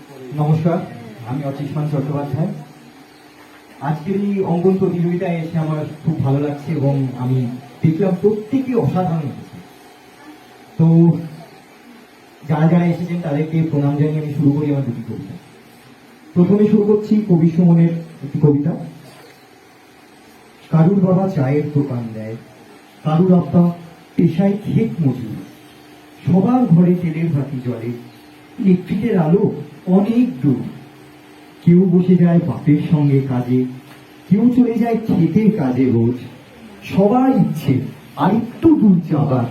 নমস্কার, আমি অচিষ্মান চট্টোপাধ্যায়। আজকের এই অঙ্কন প্রতিযোগিতায় এসে আমার খুব ভালো লাগছে এবং আমি দেখলাম প্রত্যেকে অসাধারণ এসেছে। তো যারা যারা এসেছেন তাদেরকে প্রণাম জানিয়ে আমি শুরু করি আমার দুটি কবিতা। প্রথমে শুরু করছি কবি সুমনের একটি কবিতা। কারুর বাবা চায়ের দোকান দেয়, কারুর আব্বা পেশায় ক্ষেত মজুর, সবার ঘরে তেলের বাতি জ্বলে, ইলেকট্রিকের আলো অনেক দূর। কেউ বসে যায় বাপের সঙ্গে কাজে, কেউ চলে যায় ক্ষেতের কাজে রোজ। সবার ইচ্ছে আরেকটু দূর যাবার,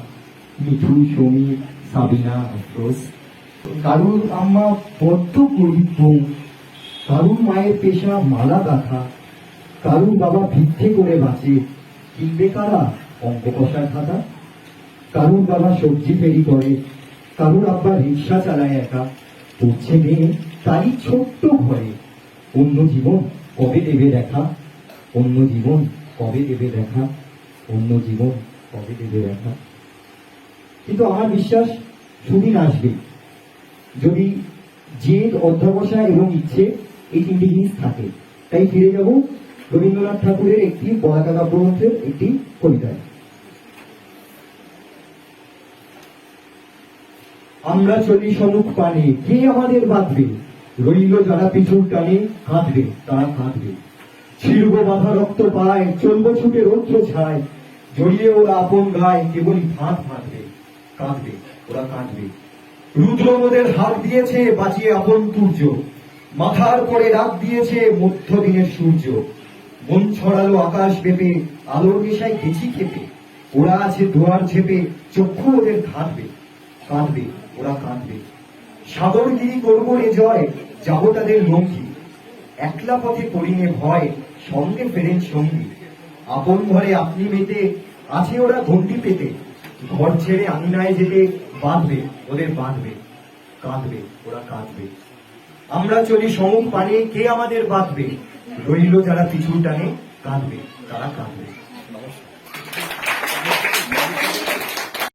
মিঠু, সমীর, সাবিনা, আফরোজ। কারুর আম্মা বড্ড গরিব বউ, কারুর মায়ের পেশা মালা গাঁথা, কারুর বাবা ভিক্ষে করে বাঁচে, কিনবে কারা অঙ্ক কষার খাতা। কারুর বাবা সবজি ফেরি করে, কারুর আব্বা রিক্সা চালায় একা, পড়ছে মেয়ে তারই ছোট্ট ঘরে। অন্য জীবন কবে দেবে দেখা, অন্য জীবন কবে দেবে দেখা, অন্য জীবন কবে দেবে দেখা। কিন্তু আমার বিশ্বাস সুদিন আসবে যদি জেদ, অধ্যবসায় এবং ইচ্ছে এই তিনটি জিনিস থাকে। তাই ফিরে যাব রবীন্দ্রনাথ ঠাকুরের একটি পতাকা কাব্যগ্রন্থের একটি কবিতায়। আমরা চলি সমুখ পানে, কে আমাদের বাঁধবে, রইল যারা পিছুর টানে, কাঁদবে তারা কাঁদবে। ছিড়ব বাঁধা রক্ত পায়, চলবো ছুটে রৌদ্র ছায়, জড়িয়ে ওরা আপন গায়, কেবলই ফাঁদ ফাঁদবে, কাঁদবে ওরা কাঁদবে। রুদ্র ওদের হাত দিয়েছে বাঁচিয়ে আপন তুর্য, মাথার পরে রাত দিয়েছে মধ্য দিনের সূর্য। মন ছড়ালো আকাশ বেপে, আলোর নেশায় গেছি খেপে, ওরা আছে দুয়ার ঝেপে, চক্ষু ওদের ঘাটবে, কাঁদবে ওরা কাঁদবে। সাগরগিরি করবো রে জয়, যাবো তাদের লঙ্ঘি, একলা পথে করিনে ভয়, সঙ্গে ফেরেন সঙ্গী। আপন ঘরে আপনি মেতে, আছে ওরা ঘন্টি পেতে, ঘর ছেড়ে আঙিনায় যেতে, বাঁধবে ওদের বাঁধবে, কাঁদবে ওরা কাঁদবে। আমরা চলি সমুখ পানে, কে আমাদের বাঁধবে, রইল যারা পিছুর টানে, কাঁদবে তারা কাঁদবে।